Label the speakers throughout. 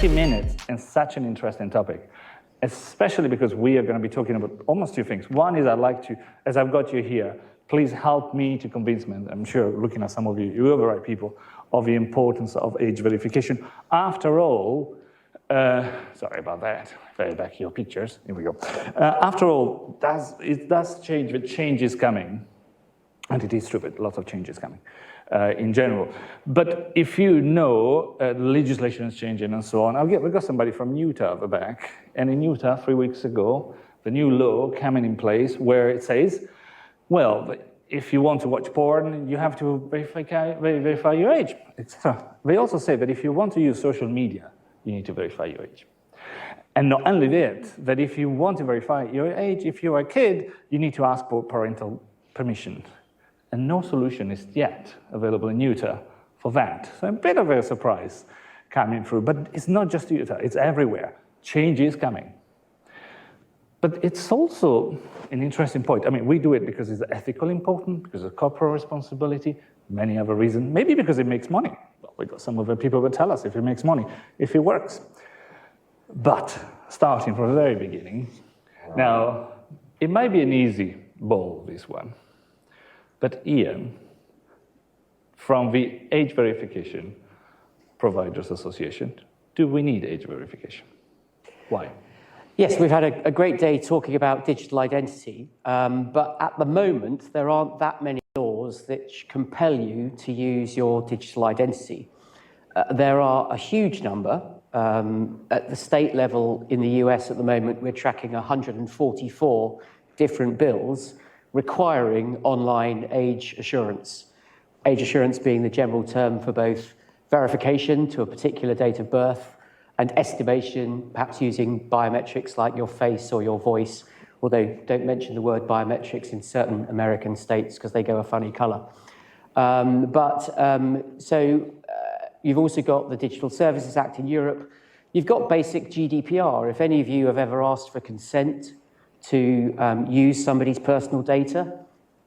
Speaker 1: 30 minutes and such an interesting topic, especially because we are going to be talking about almost two things. One is I'd like to, as I've got you here, please help me to convince me, and I'm sure looking at some of you, you're the right people, of the importance of age verification. After all, sorry about that, very back your pictures, here we go. After all, it does change, the change is coming, and it is true, but lots of change is coming. In general. But if you know legislation is changing and so on, we've got somebody from Utah at the back, and in Utah 3 weeks ago, the new law coming in place where it says, well, if you want to watch porn, you have to verify your age, etc. They also say that if you want to use social media, you need to verify your age. And not only that if you want to verify your age, if you're a kid, you need to ask for parental permission. And no solution is yet available in Utah for that. So a bit of a surprise coming through. But it's not just Utah, it's everywhere. Change is coming. But it's also an interesting point. I mean, we do it because it's ethically important, because of corporate responsibility, many other reasons. Maybe because it makes money. Well, we got some of the people that tell us if it makes money, if it works. But starting from the very beginning, now, it might be an easy ball, this one. But Iain, from the Age Verification Providers Association, do we need age verification? Why?
Speaker 2: Yes, we've had a great day talking about digital identity, but at the moment, there aren't that many laws that compel you to use your digital identity. There are a huge number. At the state level in the US at the moment, we're tracking 144 different bills requiring online age assurance. Age assurance being the general term for both verification to a particular date of birth and estimation, perhaps using biometrics like your face or your voice, although don't mention the word biometrics in certain American states because they go a funny color. So you've also got the Digital Services Act in Europe. You've got basic GDPR. If any of you have ever asked for consent to use somebody's personal data,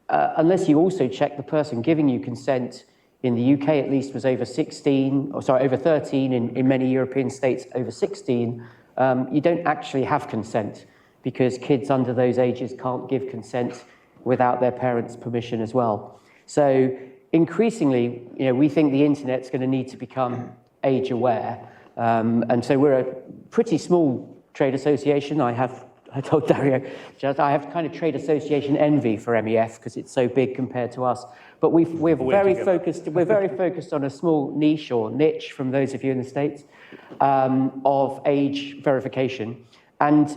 Speaker 2: unless you also check the person giving you consent, in the UK at least, was over 13 in many European states over 16, you don't actually have consent because kids under those ages can't give consent without their parents' permission as well. So increasingly, we think the internet's going to need to become age aware. And so we're a pretty small trade association. I told Dario, I have kind of trade association envy for MEF because it's so big compared to us. But we're very focused on a small niche or niche, from those of you in the States, of age verification. And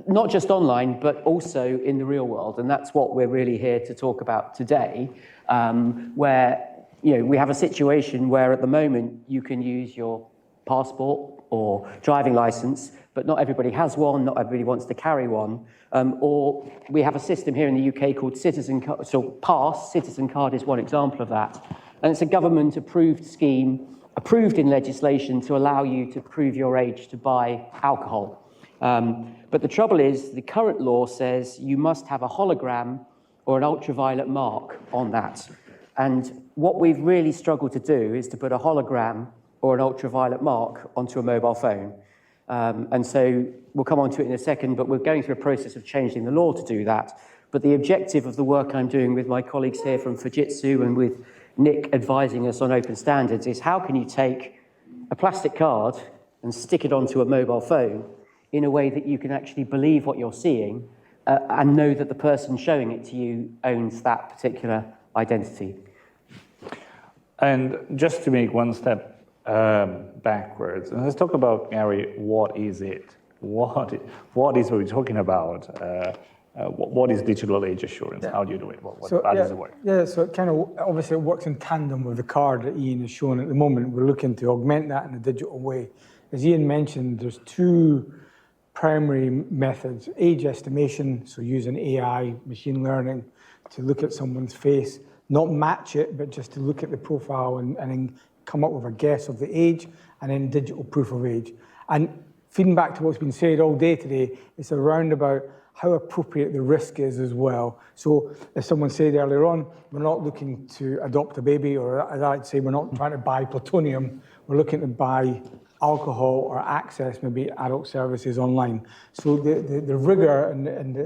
Speaker 2: not just online, but also in the real world. And that's what we're really here to talk about today, where we have a situation where at the moment you can use your passport or driving license, but not everybody has one, not everybody wants to carry one. Or we have a system here in the UK called Citizen Card. So PASS, Citizen Card is one example of that. And it's a government-approved scheme, approved in legislation to allow you to prove your age to buy alcohol. But the trouble is, the current law says you must have a hologram or an ultraviolet mark on that. And what we've really struggled to do is to put a hologram or an ultraviolet mark onto a mobile phone. And so we'll come on to it in a second, but we're going through a process of changing the law to do that. But the objective of the work I'm doing with my colleagues here from Fujitsu and with Nick advising us on open standards is how can you take a plastic card and stick it onto a mobile phone in a way that you can actually believe what you're seeing and know that the person showing it to you owns that particular identity.
Speaker 1: And just to make one step backwards, and let's talk about, Gary, what is it? What is what we're talking about? What is digital age assurance? Yeah. How do you do it? How does it work?
Speaker 3: Yeah, so it kind of, obviously it works in tandem with the card that Iain has shown at the moment. We're looking to augment that in a digital way. As Iain mentioned, there's two primary methods: age estimation, so using AI, machine learning, to look at someone's face, not match it, but just to look at the profile and then come up with a guess of the age, and then digital proof of age. And feeding back to what's been said all day today, it's around about how appropriate the risk is as well. So as someone said earlier on, we're not looking to adopt a baby, or as I'd say, we're not trying to buy plutonium, we're looking to buy alcohol or access maybe adult services online. So the rigor and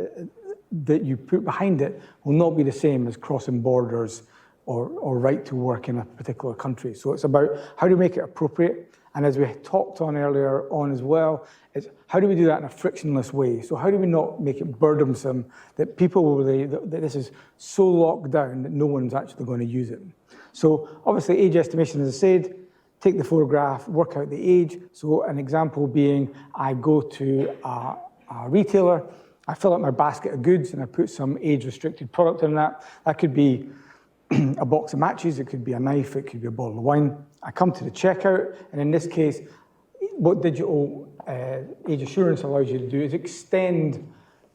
Speaker 3: that you put behind it will not be the same as crossing borders or right to work in a particular country. So it's about how to make it appropriate. And as we talked on earlier on as well, it's how do we do that in a frictionless way? So how do we not make it burdensome that people will that this is so locked down that no one's actually going to use it? So obviously age estimation, as I said, take the photograph, work out the age. So an example being I go to a retailer, I fill out my basket of goods and I put some age-restricted product in that. That could be a box of matches, it could be a knife, it could be a bottle of wine. I come to the checkout, and in this case, what digital age assurance allows you to do is extend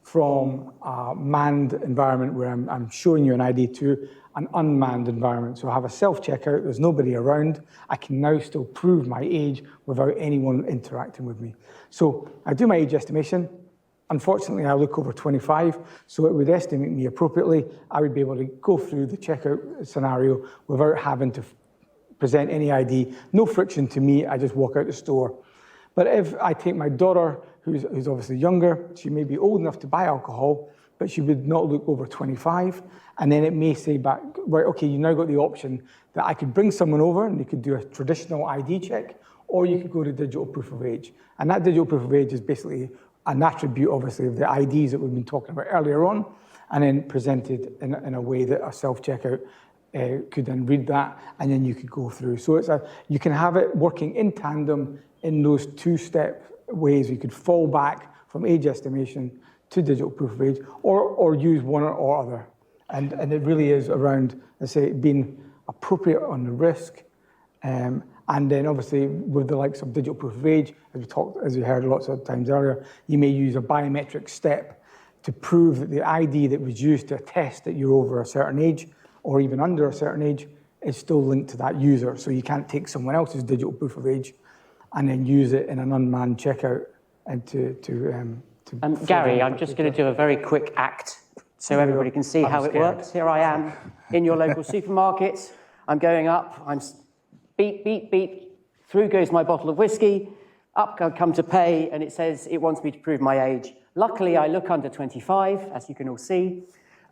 Speaker 3: from a manned environment where I'm showing you an ID to an unmanned environment. So I have a self-checkout, there's nobody around. I can now still prove my age without anyone interacting with me. So I do my age estimation. Unfortunately, I look over 25, so it would estimate me appropriately. I would be able to go through the checkout scenario without having to present any ID. No friction to me, I just walk out the store. But if I take my daughter, who's obviously younger, she may be old enough to buy alcohol, but she would not look over 25, and then it may say back, right, okay, you now got the option that I could bring someone over and they could do a traditional ID check, or you could go to digital proof of age. And that digital proof of age is basically an attribute, obviously, of the IDs that we've been talking about earlier on, and then presented in a way that a self-checkout could then read that, and then you could go through. So you can have it working in tandem in those two-step ways. You could fall back from age estimation to digital proof of age, or use one or other. And it really is around, I say, being appropriate on the risk, and then obviously with the likes of digital proof of age, as we heard lots of times earlier, you may use a biometric step to prove that the ID that was used to attest that you're over a certain age or even under a certain age is still linked to that user. So you can't take someone else's digital proof of age and then use it in an unmanned checkout and to
Speaker 2: Gary, I'm just going to do a very quick act so everybody can see how it works. Here I am in your local supermarket. I'm going up, I'm beep, beep, beep. Through goes my bottle of whiskey. Up I come to pay, and it says it wants me to prove my age. Luckily, I look under 25, as you can all see,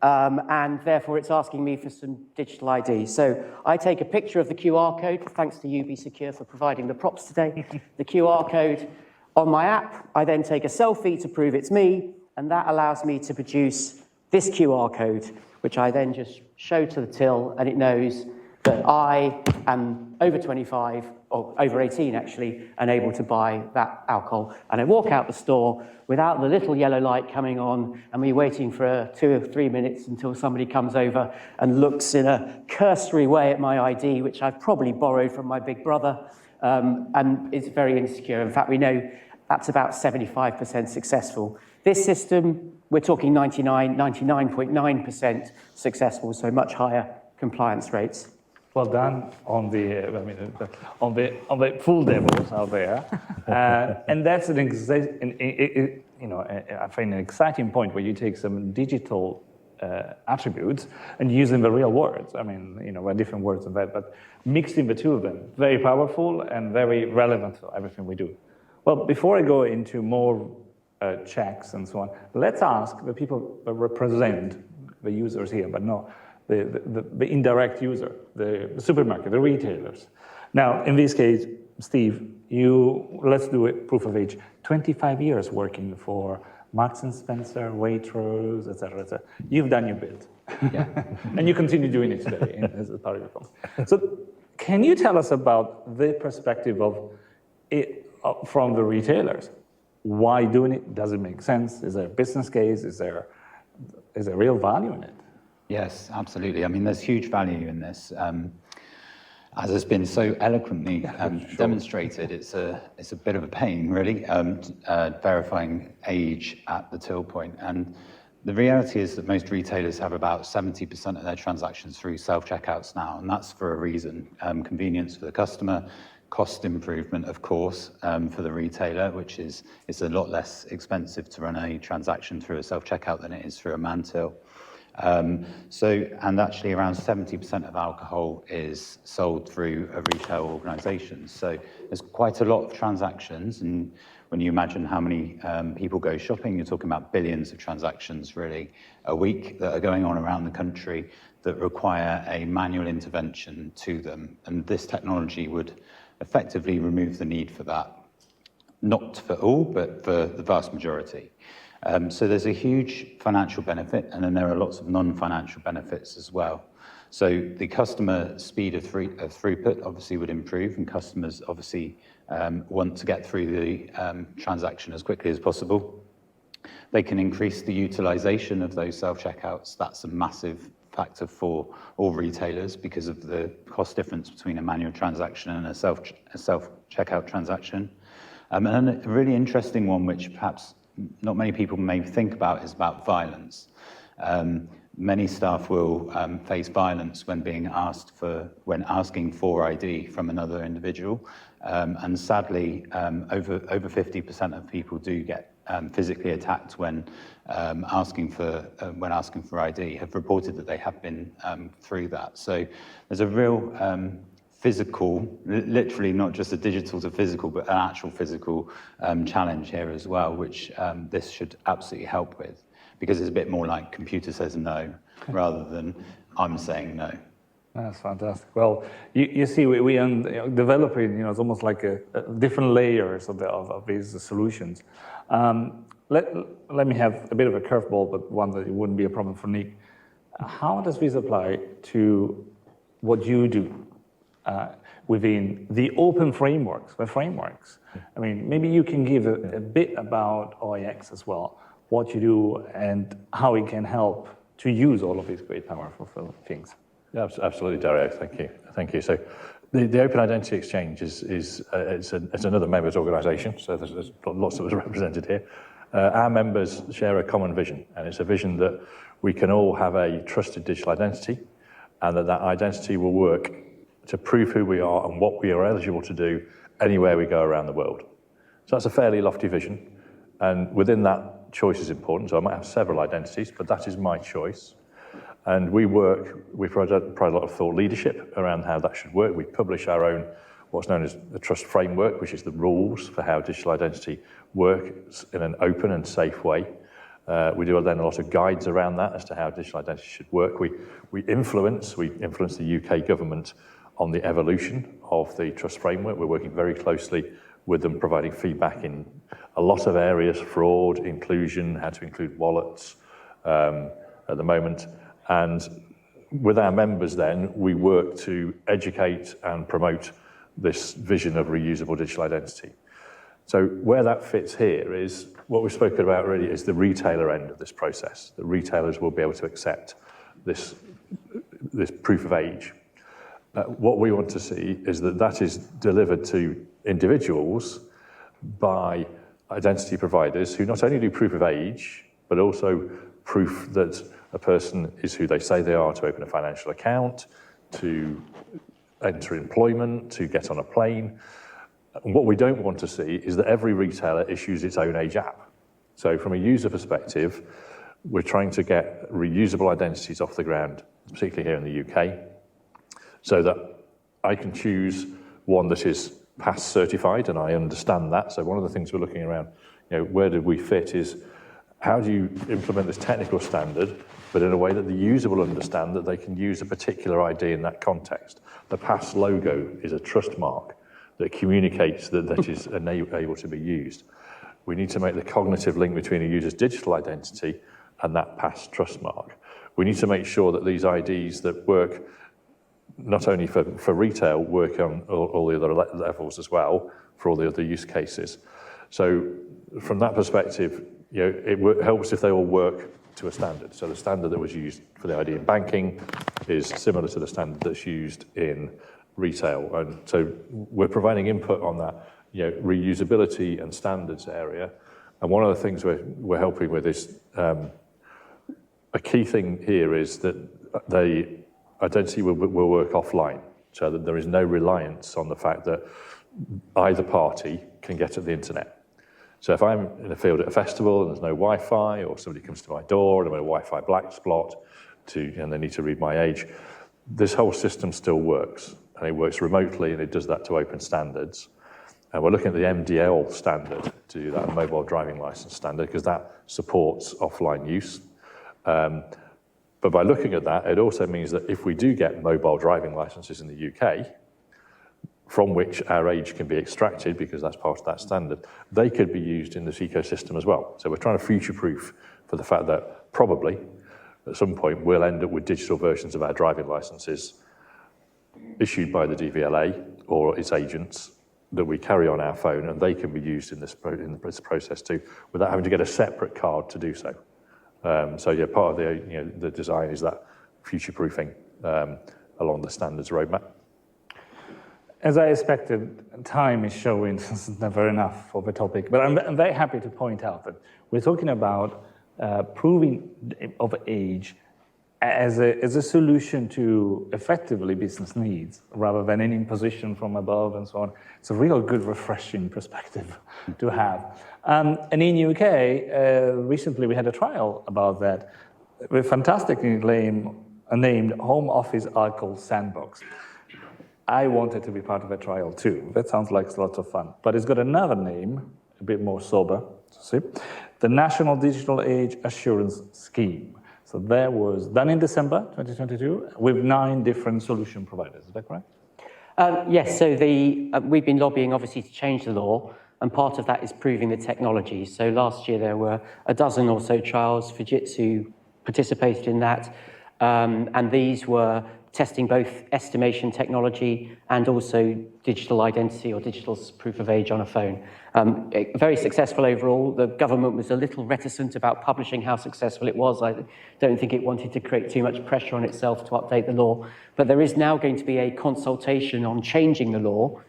Speaker 2: and therefore it's asking me for some digital ID. So I take a picture of the QR code, thanks to UB Secure for providing the props today. The QR code on my app. I then take a selfie to prove it's me, and that allows me to produce this QR code, which I then just show to the till, and it knows that I am over 25, or over 18 actually, and able to buy that alcohol. And I walk out the store without the little yellow light coming on and me waiting for 2 or 3 minutes until somebody comes over and looks in a cursory way at my ID, which I've probably borrowed from my big brother, and it's very insecure. In fact, we know that's about 75% successful. This system, we're talking 99.9% successful, so much higher compliance rates.
Speaker 1: Well done on the full demos out there, and that's I find an exciting point where you take some digital attributes and use them in the real words. I mean, we're different words of that, but mixing the two of them, very powerful and very relevant to everything we do. Well, before I go into more checks and so on, let's ask the people that represent the users here, but no. The indirect user, the supermarket, the retailers. Now, in this case, Steve, let's do it, proof of age. 25 years working for Marks & Spencer, Waitrose, et cetera, et cetera. You've done your bit. Yeah. And you continue doing it today as a part of your film. So can you tell us about the perspective of it from the retailers? Why doing it? Does it make sense? Is there a business case? Is there real value in it?
Speaker 4: Yes, absolutely. I mean, there's huge value in this. As has been so eloquently demonstrated, it's a bit of a pain, really, verifying age at the till point. And the reality is that most retailers have about 70% of their transactions through self-checkouts now, and that's for a reason. Convenience for the customer, cost improvement, of course, for the retailer, which is it's a lot less expensive to run a transaction through a self-checkout than it is through a man till. And actually around 70% of alcohol is sold through a retail organisation. So there's quite a lot of transactions, and when you imagine how many people go shopping, you're talking about billions of transactions really a week that are going on around the country that require a manual intervention to them. And this technology would effectively remove the need for that. Not for all, but for the vast majority. So there's a huge financial benefit, and then there are lots of non-financial benefits as well. So the customer speed of throughput obviously would improve, and customers obviously want to get through the transaction as quickly as possible. They can increase the utilization of those self-checkouts. That's a massive factor for all retailers because of the cost difference between a manual transaction and a self-checkout transaction. And then a really interesting one, which perhaps not many people may think about, is about violence. Many staff will face violence when asking for ID from another individual, and sadly, over 50% of people do get physically attacked when asking for ID. Have reported that they have been through that. So there's a real physical, literally not just a digital to physical, but an actual physical challenge here as well, which this should absolutely help with, because it's a bit more like computer says no, rather than I'm saying no.
Speaker 1: That's fantastic. Well, you see, we are developing, it's almost like a different layers of these solutions. Let me have a bit of a curveball, but one that it wouldn't be a problem for Nick. How does this apply to what you do within the open frameworks, I mean, maybe you can give a bit about OIX as well, what you do and how it can help to use all of these great powerful things.
Speaker 5: Yeah, absolutely, Dario. Thank you. So the Open Identity Exchange is another members organisation, so there's lots of us represented here. Our members share a common vision, and it's a vision that we can all have a trusted digital identity, and that identity will work to prove who we are and what we are eligible to do anywhere we go around the world. So that's a fairly lofty vision, and within that, choice is important. So I might have several identities, but that is my choice. And we provide a lot of thought leadership around how that should work. We publish our own, what's known as the trust framework, which is the rules for how digital identity works in an open and safe way. We do then a lot of guides around that as to how digital identity should work. We influence the UK government on the evolution of the trust framework. We're working very closely with them, providing feedback in a lot of areas: fraud, inclusion, how to include wallets at the moment. And with our members then, we work to educate and promote this vision of reusable digital identity. So where that fits here is what we've spoken about really is the retailer end of this process. The retailers will be able to accept this proof of age. What we want to see is that is delivered to individuals by identity providers who not only do proof of age, but also proof that a person is who they say they are to open a financial account, to enter employment, to get on a plane. And what we don't want to see is that every retailer issues its own age app. So from a user perspective, we're trying to get reusable identities off the ground, particularly here in the UK, so that I can choose one that is PASS certified, and I understand that. So one of the things we're looking around, where did we fit, is how do you implement this technical standard, but in a way that the user will understand that they can use a particular ID in that context. The PASS logo is a trust mark that communicates that is able to be used. We need to make the cognitive link between a user's digital identity and that PASS trust mark. We need to make sure that these IDs that work not only for retail, work on all the other levels as well, for all the other use cases. So from that perspective, it helps if they all work to a standard. So the standard that was used for the ID in banking is similar to the standard that's used in retail. And so we're providing input on that reusability and standards area. And one of the things we're helping with is a key thing here is that the identity will work offline, so that there is no reliance on the fact that either party can get at the internet. So if I'm in a field at a festival and there's no Wi-Fi, or somebody comes to my door and I'm in a Wi-Fi black spot, and they need to read my age, this whole system still works, and it works remotely, and it does that to open standards. And we're looking at the MDL standard to do that, mobile driving license standard, because that supports offline use. But by looking at that, it also means that if we do get mobile driving licenses in the UK, from which our age can be extracted, because that's part of that standard, they could be used in this ecosystem as well. So we're trying to future-proof for the fact that probably, at some point, we'll end up with digital versions of our driving licenses issued by the DVLA or its agents that we carry on our phone, and they can be used in this process too, without having to get a separate card to do so. So yeah, part of the design is that future-proofing along the standards roadmap.
Speaker 1: As I expected, time is showing this is never enough for the topic, but I'm very happy to point out that we're talking about proving of age as a solution to effectively business needs rather than an imposition from above and so on. It's a real good, refreshing perspective to have. And in UK, recently we had a trial about that with fantastically named Home Office Alcohol Sandbox. I wanted to be part of a trial too. That sounds like lots of fun. But it's got another name, a bit more sober, see? The National Digital Age Assurance Scheme. So that was done in December 2022 with 9 different solution providers. Is that correct?
Speaker 2: Yes, so we've been lobbying, obviously, to change the law, and part of that is proving the technology. So last year there were a dozen or so trials. Fujitsu participated in that, and these were testing both estimation technology and also digital identity or digital proof of age on a phone. Very successful overall. The government was a little reticent about publishing how successful it was. I don't think it wanted to create too much pressure on itself to update the law. But there is now going to be a consultation on changing the law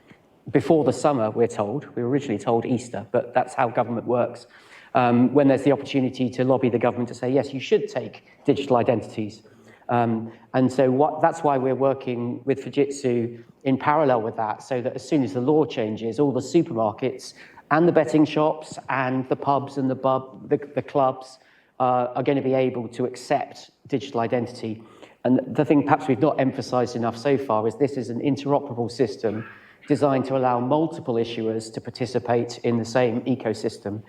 Speaker 2: before the summer, we're told. We were originally told Easter, but that's how government works. When there's the opportunity to lobby the government to say, yes, you should take digital identities. And so that's why we're working with Fujitsu in parallel with that, so that as soon as the law changes, all the supermarkets and the betting shops and the pubs and the clubs are going to be able to accept digital identity. And the thing perhaps we've not emphasized enough so far is this is an interoperable system designed to allow multiple issuers to participate in the same ecosystem.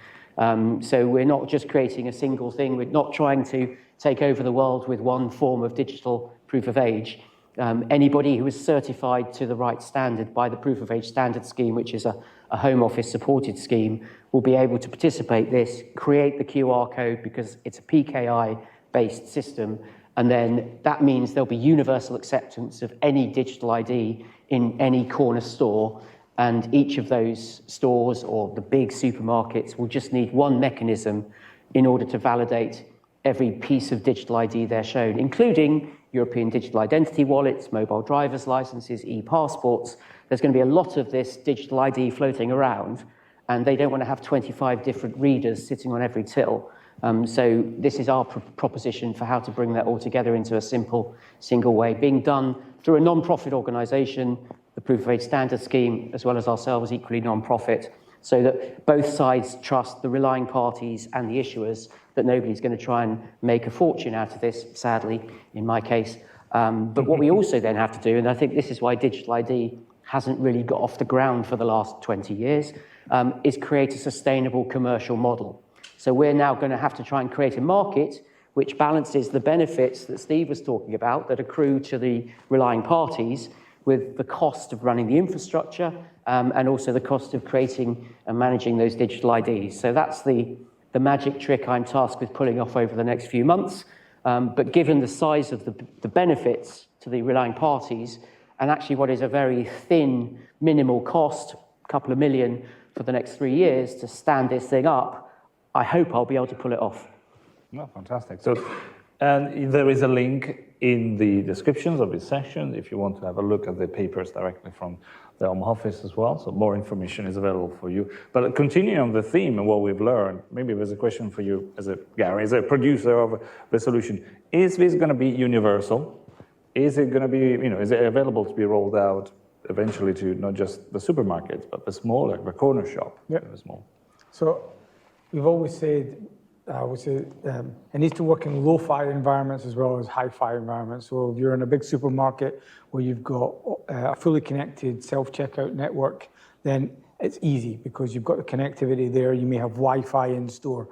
Speaker 2: So we're not just creating a single thing. We're not trying to take over the world with one form of digital proof of age. Anybody who is certified to the right standard by the proof of age standard scheme, which is a Home Office supported scheme, will be able to participate this, create the QR code because it's a PKI based system. And then that means there'll be universal acceptance of any digital ID in any corner store. And each of those stores or the big supermarkets will just need one mechanism in order to validate every piece of digital ID they're shown, including European digital identity wallets, mobile driver's licenses, e-passports. There's going to be a lot of this digital ID floating around, and they don't want to have 25 different readers sitting on every till. So this is our proposition for how to bring that all together into a simple, single way, being done through a non-profit organisation, the Proof of Age Standard Scheme, as well as ourselves, equally non-profit, so that both sides trust the relying parties and the issuers that nobody's going to try and make a fortune out of this, sadly, in my case. But what we also then have to do, and I think this is why digital ID hasn't really got off the ground for the last 20 years, is create a sustainable commercial model. So we're now going to have to try and create a market which balances the benefits that Steve was talking about that accrue to the relying parties with the cost of running the infrastructure and also the cost of creating and managing those digital IDs. So that's the magic trick I'm tasked with pulling off over the next few months. But given the size of the benefits to the relying parties and actually what is a very thin, minimal cost, a couple of million for the next 3 years to stand this thing up, I hope I'll be able to pull it off.
Speaker 1: No, fantastic. So there is a link in the descriptions of this session if you want to have a look at the papers directly from the Home Office as well. So more information is available for you. But continuing on the theme and what we've learned, maybe there's a question for you as a Gary, as a producer of the solution. Is this going to be universal? Is it going to be, is it available to be rolled out eventually to not just the supermarkets, but the smaller, the corner shop?
Speaker 3: Yep.
Speaker 1: The small.
Speaker 3: So we've always said, it needs to work in low-fi environments as well as high-fi environments. So if you're in a big supermarket where you've got a fully connected self-checkout network, then it's easy because you've got the connectivity there. You may have Wi-Fi in store.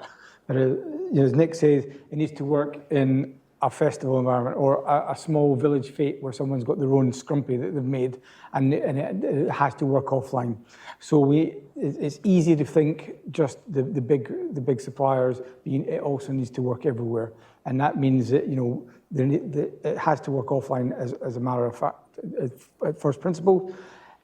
Speaker 3: But as Nick says, it needs to work in a festival environment or a small village fete where someone's got their own scrumpy that they've made, and it has to work offline. So it's easy to think just the big suppliers, it also needs to work everywhere, and that means that it has to work offline as a matter of fact. At first principle,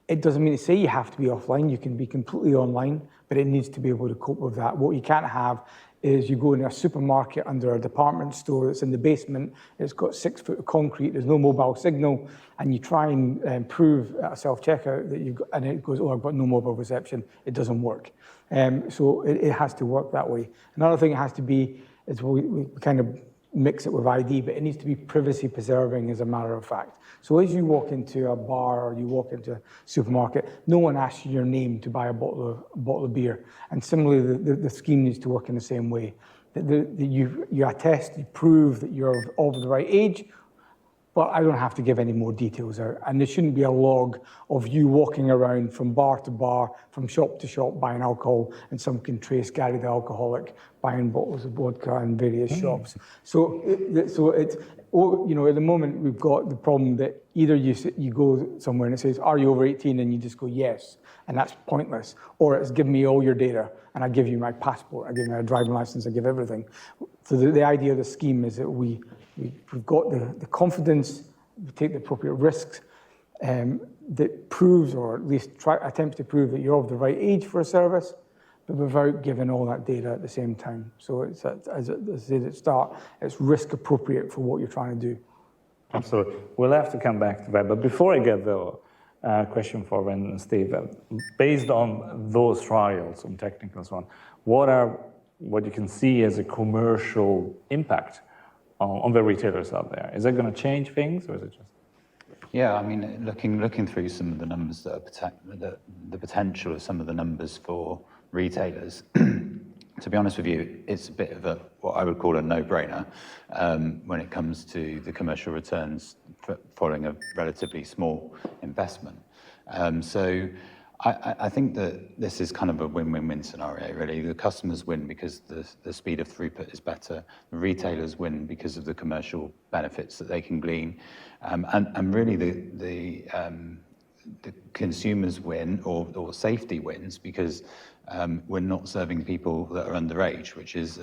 Speaker 3: it doesn't mean to say you have to be offline. You can be completely online, but it needs to be able to cope with that. What you can't have is you go into a supermarket under a department store that's in the basement, it's got 6 foot of concrete, there's no mobile signal, and you try and prove at a self-checkout that you've got, and it goes, oh, I've got no mobile reception, it doesn't work. So it has to work that way. Another thing it has to be is we kind of mix it with ID, but it needs to be privacy preserving as a matter of fact. So as you walk into a bar or you walk into a supermarket, no one asks you your name to buy a bottle of beer. And similarly, the scheme needs to work in the same way. You attest, you prove that you're of the right age, but I don't have to give any more details out. And there shouldn't be a log of you walking around from bar to bar, from shop to shop buying alcohol, and someone can trace Gary the alcoholic buying bottles of vodka in various shops. So it's, at the moment we've got the problem that either you go somewhere and it says, are you over 18? And you just go, yes, and that's pointless. Or it's give me all your data, and I give you my passport, I give you my driving license, I give everything. So the idea of the scheme is that we've got the confidence, we take the appropriate risks that proves, or at least attempts to prove that you're of the right age for a service, but without giving all that data at the same time. So it's, as I said at the start, it's risk appropriate for what you're trying to do.
Speaker 1: Absolutely. We'll have to come back to that. But before I get the question for Ren and Steve, based on those trials and technical and so on, what you can see as a commercial impact on the retailers out there? Is that going to change things, or is it just?
Speaker 4: Yeah, I mean, looking through some of the numbers that are the potential of some of the numbers for retailers, to be honest with you, it's a bit of what I would call a no-brainer when it comes to the commercial returns following a relatively small investment. So I think that this is kind of a win-win-win scenario, really. The customers win because the speed of throughput is better. The retailers win because of the commercial benefits that they can glean. And really the consumers win, or safety wins, because we're not serving people that are underage, which is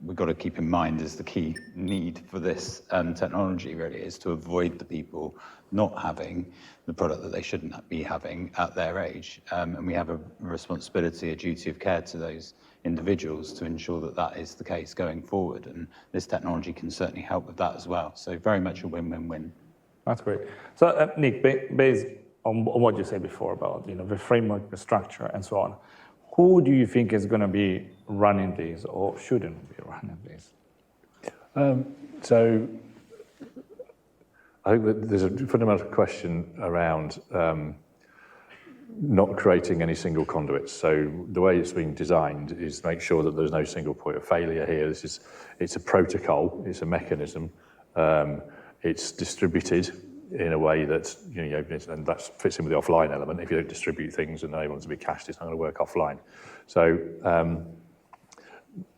Speaker 4: we've got to keep in mind is the key need for this technology, really, is to avoid the people not having the product that they shouldn't be having at their age. And we have a responsibility, a duty of care to those individuals to ensure that that is the case going forward. And this technology can certainly help with that as well. So very much a win-win-win.
Speaker 1: That's great. So Nick, based on what you said before about the framework, the structure, and so on, who do you think is going to be running these or shouldn't be running these?
Speaker 5: So I think that there's a fundamental question around not creating any single conduits. So the way it's been designed is make sure that there's no single point of failure here. It's a protocol, it's a mechanism, it's distributed in a way that, and that fits in with the offline element. If you don't distribute things and they want to be cached, it's not going to work offline. So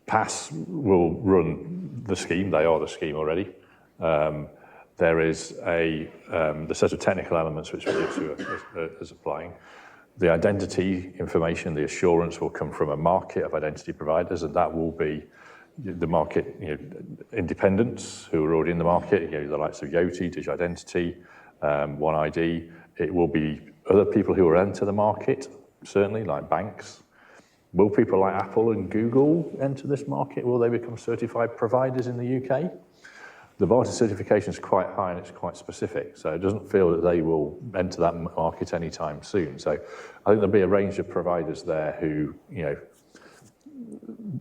Speaker 5: PASS will run the scheme. They are the scheme already. There is the set of technical elements which we get to as applying. The identity information, the assurance will come from a market of identity providers, and that will be the market independents who are already in the market, the likes of Yoti, Digital Identity, One ID. It will be other people who will enter the market, certainly, like banks. Will people like Apple and Google enter this market? Will they become certified providers in the UK? The bar to certification is quite high and it's quite specific, so it doesn't feel that they will enter that market anytime soon. So I think there'll be a range of providers there who,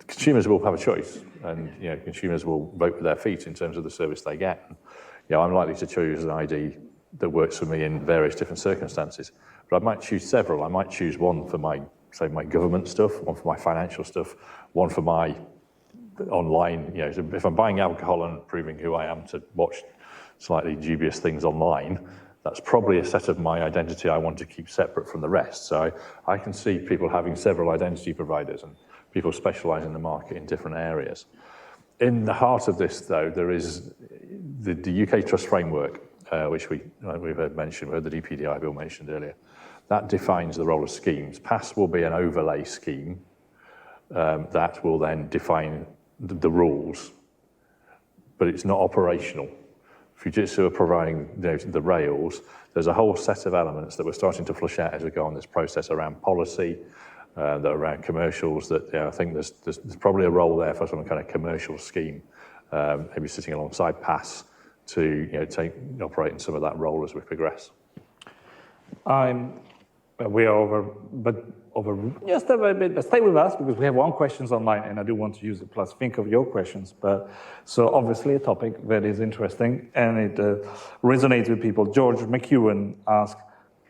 Speaker 5: consumers will have a choice, and consumers will vote with their feet in terms of the service they get. I'm likely to choose an ID that works for me in various different circumstances, but I might choose several. I might choose one for my say, my government stuff, one for my financial stuff, one for my online, so if I'm buying alcohol and proving who I am to watch slightly dubious things online, that's probably a set of my identity I want to keep separate from the rest. So I can see people having several identity providers and people specialize in the market in different areas. In the heart of this, though, there is the UK Trust Framework, which we've heard mentioned, we heard the DPDI bill mentioned earlier. That defines the role of schemes. PASS will be an overlay scheme that will then define the rules, but it's not operational. Fujitsu are providing the rails. There's a whole set of elements that we're starting to flush out as we go on this process around policy, that around commercials, that I think there's probably a role there for some kind of commercial scheme, maybe sitting alongside PASS to operate in some of that role as we progress.
Speaker 1: We are over just a bit, but stay with us because we have one questions online and I do want to use it, plus think of your questions. But so obviously a topic that is interesting and it resonates with people. George McEwen asked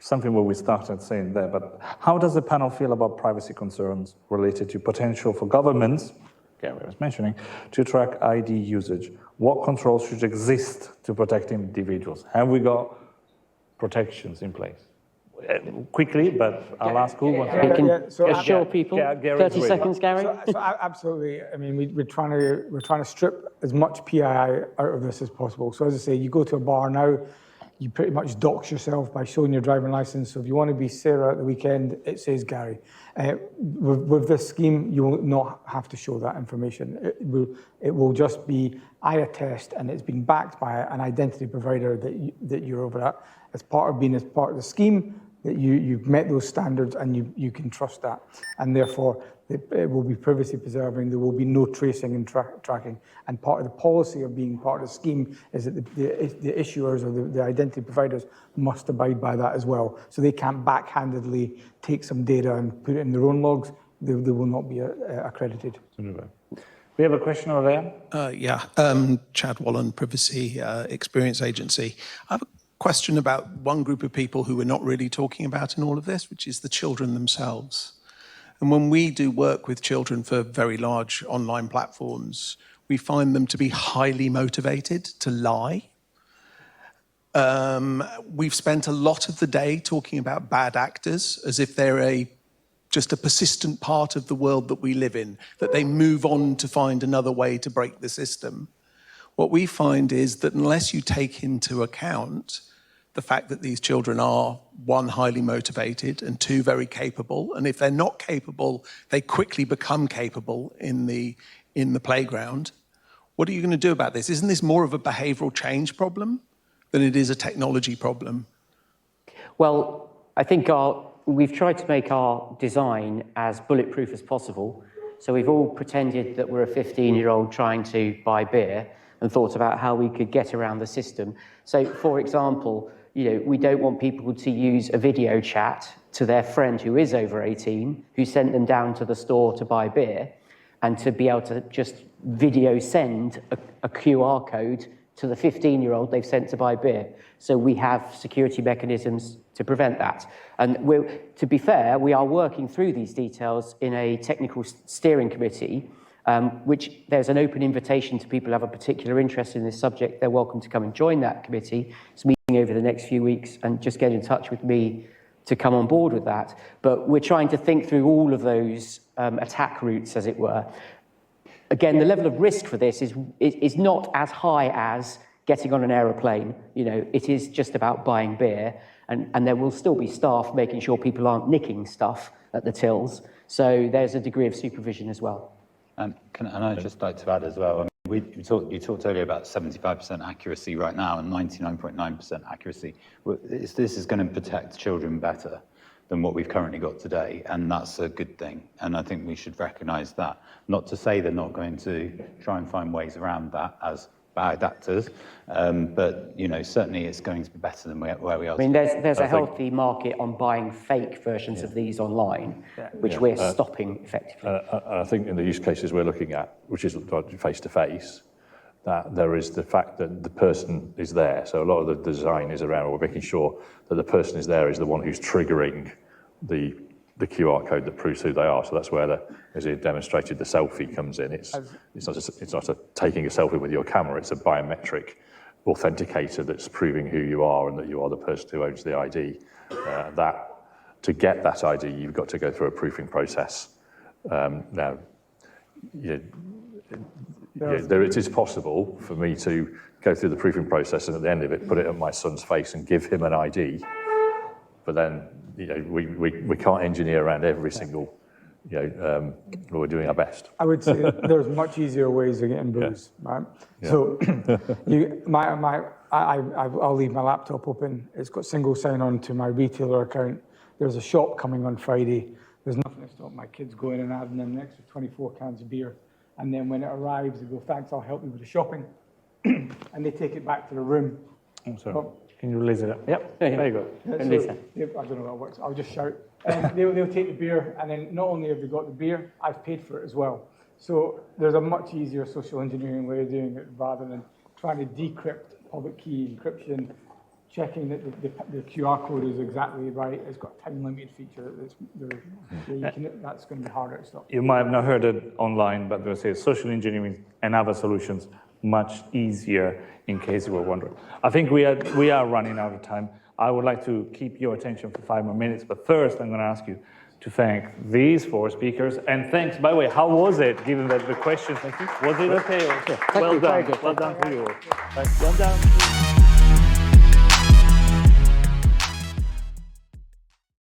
Speaker 1: something where we started saying there, but how does the panel feel about privacy concerns related to potential for governments, Gary was mentioning, to track ID usage? What controls should exist to protect individuals? Have we got protections in place? Quickly, but I'll ask who wants to.
Speaker 2: So assure people. 30 seconds, Gary.
Speaker 3: So absolutely. I mean, we're trying to strip as much PII out of this as possible. So as I say, you go to a bar now, you pretty much dox yourself by showing your driving license. So if you want to be Sarah at the weekend, it says Gary. With this scheme, you will not have to show that information. It will just be I attest, and it's been backed by an identity provider that you're over at. As part of the scheme, that you've met those standards and you can trust that. And therefore, it will be privacy preserving, there will be no tracing and tracking. And part of the policy of being part of the scheme is that the issuers or the identity providers must abide by that as well. So they can't backhandedly take some data and put it in their own logs. They will not be accredited.
Speaker 1: We have a question over there.
Speaker 6: Chad Wallen, Privacy Experience Agency. I have a question about one group of people who we're not really talking about in all of this, which is the children themselves. And when we do work with children for very large online platforms, we find them to be highly motivated to lie. We've spent a lot of the day talking about bad actors as if they're just a persistent part of the world that we live in, that they move on to find another way to break the system. What we find is that unless you take into account the fact that these children are, one, highly motivated, and two, very capable, and if they're not capable, they quickly become capable in the playground, what are you going to do about this? Isn't this more of a behavioural change problem than it is a technology problem?
Speaker 2: Well, I think we've tried to make our design as bulletproof as possible. So we've all pretended that we're a 15-year-old trying to buy beer and thought about how we could get around the system. So, for example, we don't want people to use a video chat to their friend who is over 18, who sent them down to the store to buy beer, and to be able to just video send a QR code to the 15-year-old they've sent to buy beer. So we have security mechanisms to prevent that. And to be fair, we are working through these details in a technical steering committee, which there's an open invitation to people who have a particular interest in this subject. They're welcome to come and join that committee. It's meeting over the next few weeks, and just get in touch with me to come on board with that. But we're trying to think through all of those attack routes, as it were. Again, the level of risk for this is not as high as getting on an aeroplane. It is just about buying beer, and there will still be staff making sure people aren't nicking stuff at the tills. So there's a degree of supervision as well.
Speaker 4: And I'd just like to add as well, I mean, you talked earlier about 75% accuracy right now and 99.9% accuracy. This is going to protect children better than what we've currently got today, and that's a good thing. And I think we should recognise that. Not to say they're not going to try and find ways around that as bad actors, but certainly it's going to be better than where we are.
Speaker 2: I mean, there's a healthy market on buying fake versions of these online, which we're stopping effectively.
Speaker 5: I think in the use cases we're looking at, which is face-to-face, that there is the fact that the person is there. So a lot of the design is around, we're making sure that the person is there is the one who's triggering the the QR code that proves who they are. So that's where, as you demonstrated, the selfie comes in. It's not taking a selfie with your camera, it's a biometric authenticator that's proving who you are and that you are the person who owns the ID. To get that ID, you've got to go through a proofing process. Now, it is possible for me to go through the proofing process and at the end of it, put it on my son's face and give him an ID. But then, we can't engineer around every single, we're doing our best.
Speaker 3: I would say there's much easier ways of getting booze, right? Yeah. So I'll leave my laptop open. It's got single sign-on to my retailer account. There's a shop coming on Friday. There's nothing to stop my kids going and adding in an extra 24 cans of beer. And then when it arrives, they go, thanks, I'll help you with the shopping. And they take it back to the room.
Speaker 1: I'm sorry. Can you release it? Yep, there you go.
Speaker 3: I don't know how it works. I'll just shout. And they'll take the beer, and then not only have they got the beer, I've paid for it as well. So there's a much easier social engineering way of doing it rather than trying to decrypt public key encryption, checking that the QR code is exactly right. It's got a time-limited feature. That's going to be harder to stop.
Speaker 1: You might have not heard it online, but they say social engineering and other solutions much easier in case you were wondering. I think we are running out of time. I would like to keep your attention for 5 more minutes, but first I'm going to ask you to thank these 4 speakers. And thanks, by the way, how was it, given that the questions, was it okay?
Speaker 2: Yeah,
Speaker 1: well done. Well done to you all. Well done.